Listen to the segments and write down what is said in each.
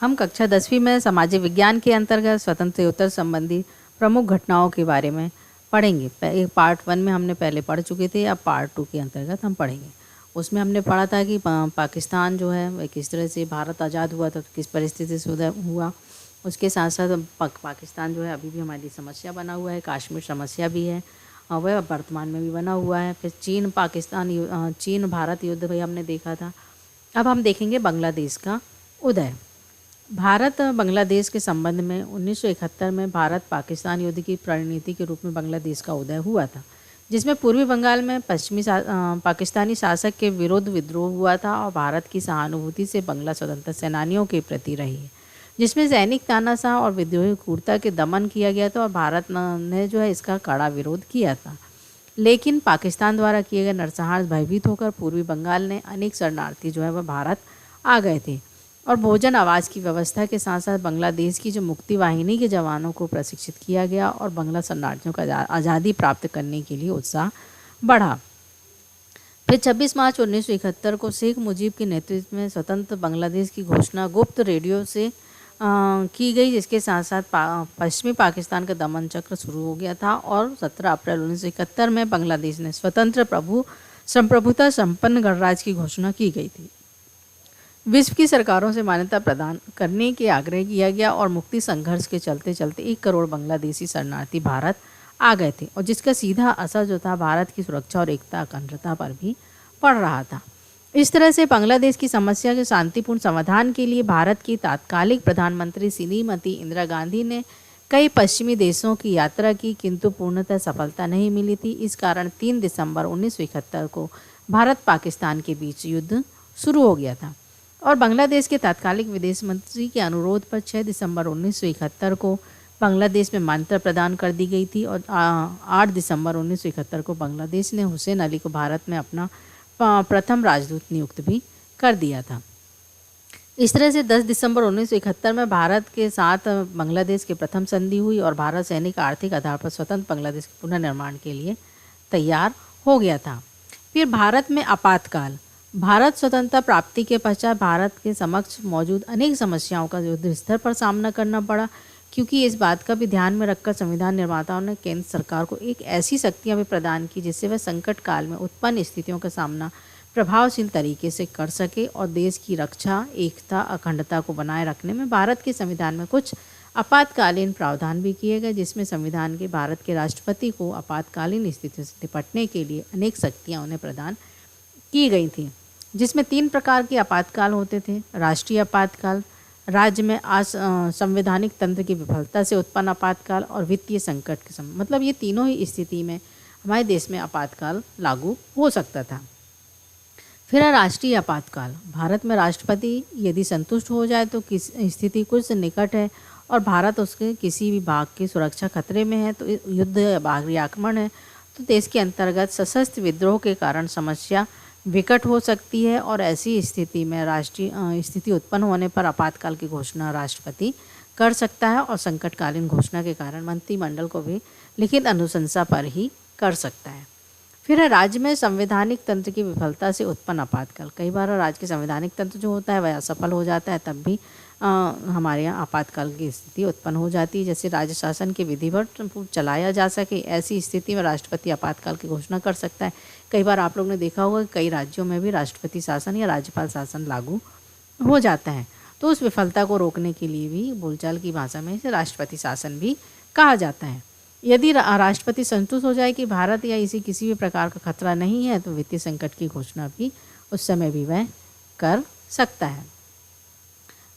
हम कक्षा 10वीं में सामाजिक विज्ञान के अंतर्गत स्वतंत्रता संबंधी प्रमुख घटनाओं के बारे में पढ़ेंगे। एक पार्ट 1 में हमने पहले पढ़ चुके थे, अब पार्ट 2 के अंतर्गत हम पढ़ेंगे। उसमें हमने पढ़ा था कि पाकिस्तान जो है वह किस तरह से भारत आज़ाद हुआ था, किस परिस्थिति से उदय हुआ। उसके साथ साथ पाकिस्तान जो है अभी भी हमारी समस्या बना हुआ है, कश्मीर समस्या भी है और वह वर्तमान में भी बना हुआ है। फिर चीन भारत युद्ध भी हमने देखा था। अब हम देखेंगे बांग्लादेश का उदय। भारत बांग्लादेश के संबंध में 1971 में भारत पाकिस्तान युद्ध की रणनीति के रूप में बांग्लादेश का उदय हुआ था, जिसमें पूर्वी बंगाल में पाकिस्तानी शासक के विरुद्ध विद्रोह हुआ था और भारत की सहानुभूति से बांग्ला स्वतंत्रता सेनानियों के प्रति रही है, जिसमें सैनिक तानाशाह और विद्रोही क्रूरता के दमन किया गया था और भारत ने जो है इसका कड़ा विरोध किया था। लेकिन पाकिस्तान द्वारा किए गए नरसंहार भयभीत होकर पूर्वी बंगाल ने अनेक शरणार्थी जो है वह भारत आ गए थे और भोजन आवास की व्यवस्था के साथ साथ बांग्लादेश की जो मुक्ति वाहिनी के जवानों को प्रशिक्षित किया गया और बांग्ला शरणार्थियों का आज़ादी प्राप्त करने के लिए उत्साह बढ़ा। फिर 26 मार्च 1971 को शेख मुजीब के नेतृत्व में स्वतंत्र बांग्लादेश की घोषणा गुप्त रेडियो से की गई, जिसके साथ साथ पश्चिमी पाकिस्तान का दमन चक्र शुरू हो गया था और 17 अप्रैल 1971 में बांग्लादेश ने स्वतंत्र संप्रभुता संपन्न गणराज्य की घोषणा की गई थी। विश्व की सरकारों से मान्यता प्रदान करने के आग्रह किया गया और मुक्ति संघर्ष के चलते चलते 1 करोड़ बांग्लादेशी शरणार्थी भारत आ गए थे और जिसका सीधा असर जो था भारत की सुरक्षा और एकता अखंडता पर भी पड़ रहा था। इस तरह से बांग्लादेश की समस्या के शांतिपूर्ण समाधान के लिए भारत की तात्कालिक प्रधानमंत्री श्रीमती इंदिरा गांधी ने कई पश्चिमी देशों की यात्रा की, किंतु पूर्णतः सफलता नहीं मिली थी। इस कारण 3 दिसंबर 1971 को भारत पाकिस्तान के बीच युद्ध शुरू हो गया था और बांग्लादेश के तात्कालिक विदेश मंत्री के अनुरोध पर 6 दिसंबर 1971 को बांग्लादेश में मान्यता प्रदान कर दी गई थी और 8 दिसंबर 1971 को बांग्लादेश ने हुसैन अली को भारत में अपना प्रथम राजदूत नियुक्त भी कर दिया था। इस तरह से 10 दिसंबर 1971 में भारत के साथ बांग्लादेश की प्रथम संधि हुई और भारत सैनिक आर्थिक आधार पर स्वतंत्र बांग्लादेश के पुनर्निर्माण के लिए तैयार हो गया था। फिर भारत में आपातकाल। भारत स्वतंत्रता प्राप्ति के पश्चात भारत के समक्ष मौजूद अनेक समस्याओं का युद्ध स्तर पर सामना करना पड़ा, क्योंकि इस बात का भी ध्यान में रखकर संविधान निर्माताओं ने केंद्र सरकार को एक ऐसी शक्तियां भी प्रदान की जिससे वह संकट काल में उत्पन्न स्थितियों का सामना प्रभावशील तरीके से कर सके और देश की रक्षा, एकता, अखंडता को बनाए रखने में भारत के संविधान में कुछ आपातकालीन प्रावधान भी किए गए, जिसमें संविधान के भारत के राष्ट्रपति को आपातकालीन स्थितियों से निपटने के लिए अनेक शक्तियाँ उन्हें प्रदान की गई थी, जिसमें 3 प्रकार के आपातकाल होते थे। राष्ट्रीय आपातकाल, राज्य में संवैधानिक तंत्र की विफलता से उत्पन्न आपातकाल और वित्तीय संकट के समय, मतलब ये तीनों ही स्थिति में हमारे देश में आपातकाल लागू हो सकता था। फिर राष्ट्रीय आपातकाल। भारत में राष्ट्रपति यदि संतुष्ट हो जाए तो किस स्थिति कुछ निकट है और भारत उसके किसी भी भाग की सुरक्षा खतरे में है, तो युद्ध या बाहरी आक्रमण है, तो देश के अंतर्गत सशस्त्र विद्रोह के कारण समस्या विकट हो सकती है और ऐसी स्थिति में राष्ट्रीय स्थिति उत्पन्न होने पर आपातकाल की घोषणा राष्ट्रपति कर सकता है और संकटकालीन घोषणा के कारण मंत्रिमंडल को भी लिखित अनुशंसा पर ही कर सकता है। फिर राज्य में संवैधानिक तंत्र की विफलता से उत्पन्न आपातकाल। कई बार राज्य के संवैधानिक तंत्र जो होता है वह असफल हो जाता है, तब भी हमारे यहाँ आपातकाल की स्थिति उत्पन्न हो जाती है। जैसे राज्य शासन के विधिवत चलाया जा सके, ऐसी स्थिति में राष्ट्रपति आपातकाल की घोषणा कर सकता है। कई बार आप लोग ने देखा होगा कि कई राज्यों में भी राष्ट्रपति शासन या राज्यपाल शासन लागू हो जाता है, तो उस विफलता को रोकने के लिए भी बोलचाल की भाषा में इसे राष्ट्रपति शासन भी कहा जाता है। यदि राष्ट्रपति संतुष्ट हो जाए कि भारत या इसे किसी भी प्रकार का खतरा नहीं है, तो वित्तीय संकट की घोषणा भी उस समय भी वह कर सकता है।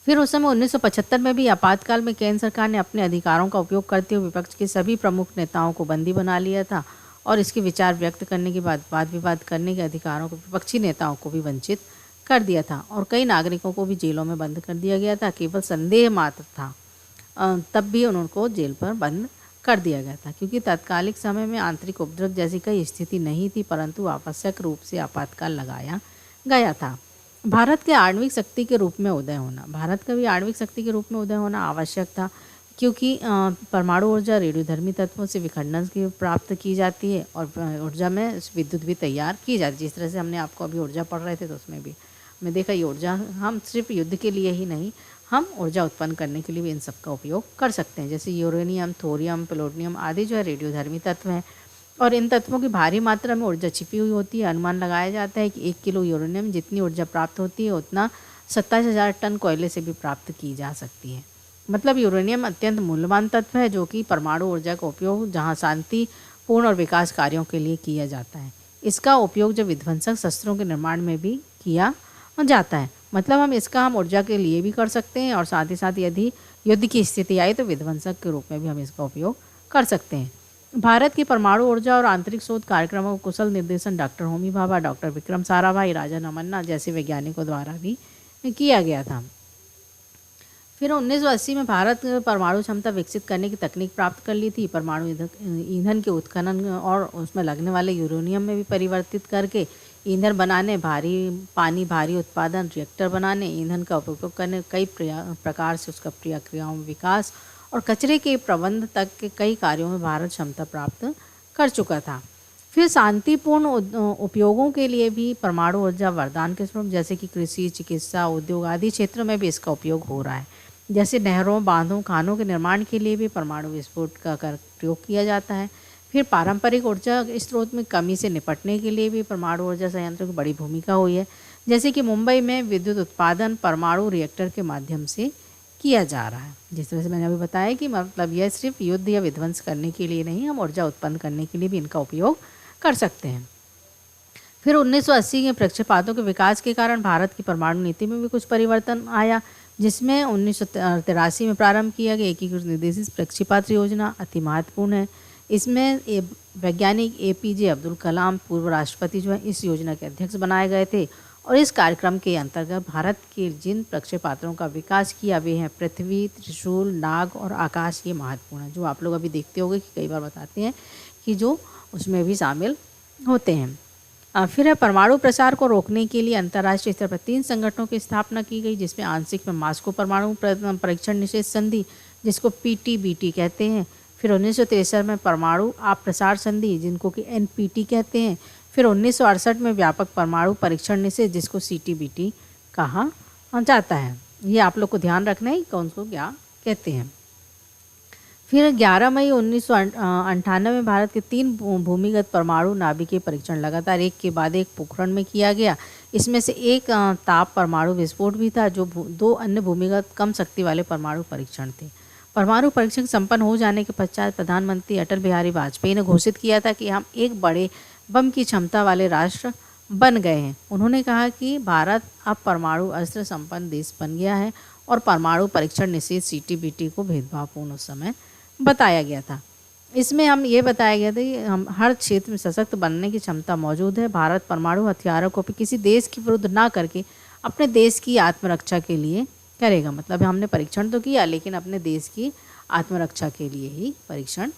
फिर उस समय 1975 में भी आपातकाल में केंद्र सरकार ने अपने अधिकारों का उपयोग करते हुए विपक्ष के सभी प्रमुख नेताओं को बंदी बना लिया था और इसके विचार व्यक्त करने के बाद वाद विवाद करने के अधिकारों को विपक्षी नेताओं को भी वंचित कर दिया था और कई नागरिकों को भी जेलों में बंद कर दिया गया था। केवल संदेह मात्र था, तब भी उनको जेल पर बंद कर दिया गया था, क्योंकि तत्कालिक समय में आंतरिक उपद्रव जैसी कोई स्थिति नहीं थी, परंतु आवश्यक रूप से आपातकाल लगाया गया था। भारत के आणविक शक्ति के रूप में उदय होना। भारत का भी आणविक शक्ति के रूप में उदय होना आवश्यक था, क्योंकि परमाणु ऊर्जा रेडियोधर्मी तत्वों से विखंडन की प्राप्त की जाती है और ऊर्जा में विद्युत भी तैयार की जाती है। जिस तरह से हमने आपको अभी ऊर्जा पढ़ रहे थे तो उसमें भी में देखा ये ऊर्जा हम सिर्फ युद्ध के लिए ही नहीं, हम ऊर्जा उत्पन्न करने के लिए भी इन सब का उपयोग कर सकते हैं। जैसे यूरेनियम, थोरियम, प्लूटोनियम आदि जो है रेडियोधर्मी तत्व हैं और इन तत्वों की भारी मात्रा में ऊर्जा छिपी हुई होती है। अनुमान लगाया जाता है कि 1 किलो यूरेनियम जितनी ऊर्जा प्राप्त होती है उतना 27,000 टन कोयले से भी प्राप्त की जा सकती है। मतलब यूरेनियम अत्यंत मूल्यवान तत्व है जो कि परमाणु ऊर्जा का उपयोग जहाँ शांतिपूर्ण और विकास कार्यों के लिए किया जाता है। इसका उपयोग जब विध्वंसक शस्त्रों के निर्माण में भी किया जाता है। मतलब हम ऊर्जा के लिए भी कर सकते हैं और साथ ही साथ यदि युद्ध की स्थिति आई तो विध्वंसक के रूप में भी हम इसका उपयोग कर सकते हैं। भारत की परमाणु ऊर्जा और आंतरिक शोध कार्यक्रमों का कुशल निर्देशन डॉक्टर होमी भाभा, डॉक्टर विक्रम साराभाई, राजा नमन्ना जैसे वैज्ञानिकों द्वारा भी किया गया था। फिर 1980 में भारत परमाणु क्षमता विकसित करने की तकनीक प्राप्त कर ली थी। परमाणु ईंधन के उत्खनन और उसमें लगने वाले यूरेनियम में भी परिवर्तित करके ईंधन बनाने, भारी उत्पादन, रिएक्टर बनाने, ईंधन का उपयोग करने, कई प्रकार से उसका प्रक्रियाओं में विकास और कचरे के प्रबंध तक के कई कार्यों में भारत क्षमता प्राप्त कर चुका था। फिर शांतिपूर्ण उपयोगों के लिए भी परमाणु ऊर्जा वरदान के स्वरूप जैसे कि कृषि, चिकित्सा, उद्योग आदि क्षेत्रों में भी इसका उपयोग हो रहा है। जैसे नहरों, बांधों, खानों के निर्माण के लिए भी परमाणु विस्फोट का प्रयोग किया जाता है। फिर पारंपरिक ऊर्जा स्रोत में कमी से निपटने के लिए भी परमाणु ऊर्जा संयंत्रों की बड़ी भूमिका हुई है। जैसे कि मुंबई में विद्युत उत्पादन परमाणु रिएक्टर के माध्यम से किया जा रहा है। जिस तरह से मैंने अभी बताया कि मतलब यह सिर्फ युद्ध या विध्वंस करने के लिए नहीं, हम ऊर्जा उत्पन्न करने के लिए भी इनका उपयोग कर सकते हैं। फिर 1980 के प्रक्षेपातों के विकास के कारण भारत की परमाणु नीति में भी कुछ परिवर्तन आया, जिसमें 1983 में प्रारंभ किया गया एकीकृत निर्देशित प्रक्षेपात्र योजना अति महत्वपूर्ण है। इसमें वैज्ञानिक APJ अब्दुल कलाम पूर्व राष्ट्रपति जो है इस योजना के अध्यक्ष बनाए गए थे और इस कार्यक्रम के अंतर्गत भारत के जिन प्रक्षेपात्रों का विकास किया वे हैं पृथ्वी, त्रिशूल, नाग और आकाश। ये महत्वपूर्ण है, जो आप लोग अभी देखते होंगे कि कई बार बताते हैं कि जो उसमें भी शामिल होते हैं। फिर है परमाणु प्रसार को रोकने के लिए अंतर्राष्ट्रीय स्तर पर 3 संगठनों की स्थापना की गई, जिसमें आंशिक में मास्को परमाणु परीक्षण निषेध संधि जिसको PTBT कहते हैं। फिर 1963 में परमाणु अप्रसार संधि जिनको कि NPT कहते हैं। फिर 1968 में व्यापक परमाणु परीक्षण निषेध जिसको CTBT कहा जाता है। ये आप लोग को ध्यान रखना है कौन को क्या कहते हैं। फिर 11 मई 1998 में भारत के 3 भूमिगत परमाणु नाभिकीय परीक्षण लगातार एक के बाद एक पोखरण में किया गया। इसमें से एक ताप परमाणु विस्फोट भी था, जो 2 अन्य भूमिगत कम शक्ति वाले परमाणु परीक्षण थे। परमाणु परीक्षण संपन्न हो जाने के पश्चात प्रधानमंत्री अटल बिहारी वाजपेयी ने घोषित किया था कि हम एक बड़े बम की क्षमता वाले राष्ट्र बन गए हैं। उन्होंने कहा कि भारत अब परमाणु अस्त्र संपन्न देश बन गया है और परमाणु परीक्षण निषेध CTBT को भेदभावपूर्ण उस समय बताया गया था। इसमें हम ये बताया गया था कि हम हर क्षेत्र में सशक्त बनने की क्षमता मौजूद है। भारत परमाणु हथियारों को भी किसी देश के विरुद्ध ना करके अपने देश की आत्मरक्षा के लिए करेगा। मतलब हमने परीक्षण तो किया लेकिन अपने देश की आत्मरक्षा के लिए ही परीक्षण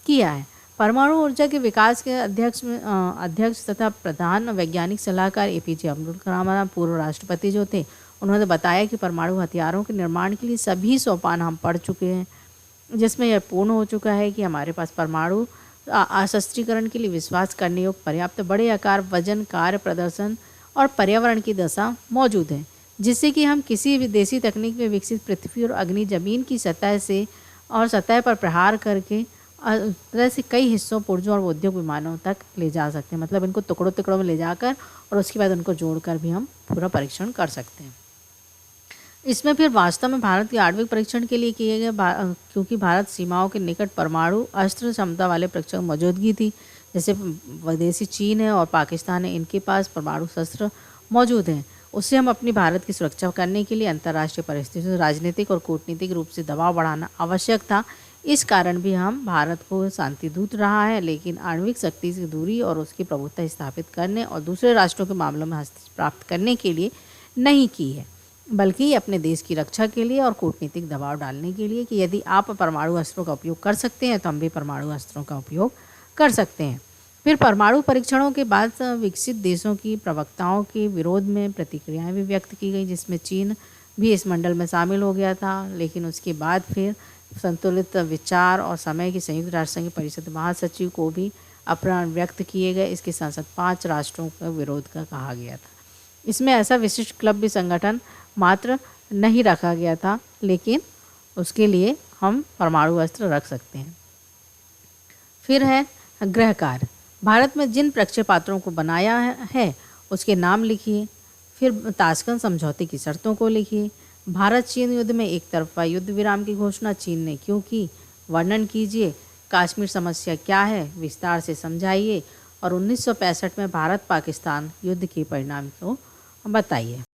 किया है। परमाणु ऊर्जा के विकास के अध्यक्ष तथा प्रधान वैज्ञानिक सलाहकार APJ अब्दुल कलाम पूर्व राष्ट्रपति जो थे, उन्होंने बताया कि परमाणु हथियारों के निर्माण के लिए सभी सोपान हम पढ़ चुके हैं, जिसमें यह पूर्ण हो चुका है कि हमारे पास परमाणु असस्त्रीकरण के लिए विश्वास करने योग्य पर्याप्त बड़े आकार, वजन, कार्य प्रदर्शन और पर्यावरण की दशा मौजूद है, जिससे कि हम किसी विदेशी तकनीक में विकसित पृथ्वी और अग्नि जमीन की सतह पर प्रहार करके तरह से कई हिस्सों, पुर्जों और उद्योग विमानों तक ले जा सकते हैं। मतलब इनको टुकड़ों टुकड़ों में ले जाकर और उसके बाद उनको जोड़कर भी हम पूरा परीक्षण कर सकते हैं। इसमें फिर वास्तव में भारत के आणविक परीक्षण के लिए किए गए, क्योंकि भारत सीमाओं के निकट परमाणु अस्त्र क्षमता वाले परीक्षण मौजूदगी थी। जैसे विदेशी चीन है और पाकिस्तान है, इनके पास परमाणु शस्त्र मौजूद हैं। उससे हम अपनी भारत की सुरक्षा करने के लिए अंतर्राष्ट्रीय परिस्थितियों से राजनीतिक और कूटनीतिक रूप से दबाव बढ़ाना आवश्यक था। इस कारण भी हम भारत को शांति दूत रहा है, लेकिन आणविक शक्ति से दूरी और उसकी प्रभुत्व स्थापित करने और दूसरे राष्ट्रों के मामलों में हस्तक्षेप प्राप्त करने के लिए नहीं की है, बल्कि अपने देश की रक्षा के लिए और कूटनीतिक दबाव डालने के लिए कि यदि आप परमाणु अस्त्रों का उपयोग कर सकते हैं तो हम भी परमाणु अस्त्रों का उपयोग कर सकते हैं। फिर परमाणु परीक्षणों के बाद विकसित देशों की प्रवक्ताओं के विरोध में प्रतिक्रियाएं भी व्यक्त की गई, जिसमें चीन भी इस मंडल में शामिल हो गया था। लेकिन उसके बाद फिर संतुलित विचार और समय की संयुक्त राष्ट्र संघ परिषद महासचिव को भी अपराध व्यक्त किए गए। इसके साथ साथ 5 राष्ट्रों का विरोध का कहा गया था। इसमें ऐसा विशिष्ट क्लब भी संगठन मात्र नहीं रखा गया था, लेकिन उसके लिए हम परमाणु अस्त्र रख सकते हैं। फिर है गृह कार्य। भारत में जिन प्रक्षेपास्त्रों को बनाया है उसके नाम लिखिए। फिर ताशकंद समझौते की शर्तों को लिखिए। भारत चीन युद्ध में एक तरफा युद्ध विराम की घोषणा चीन ने क्यों की, वर्णन कीजिए। कश्मीर समस्या क्या है, विस्तार से समझाइए। और 1965 में भारत पाकिस्तान युद्ध के परिणाम को बताइए।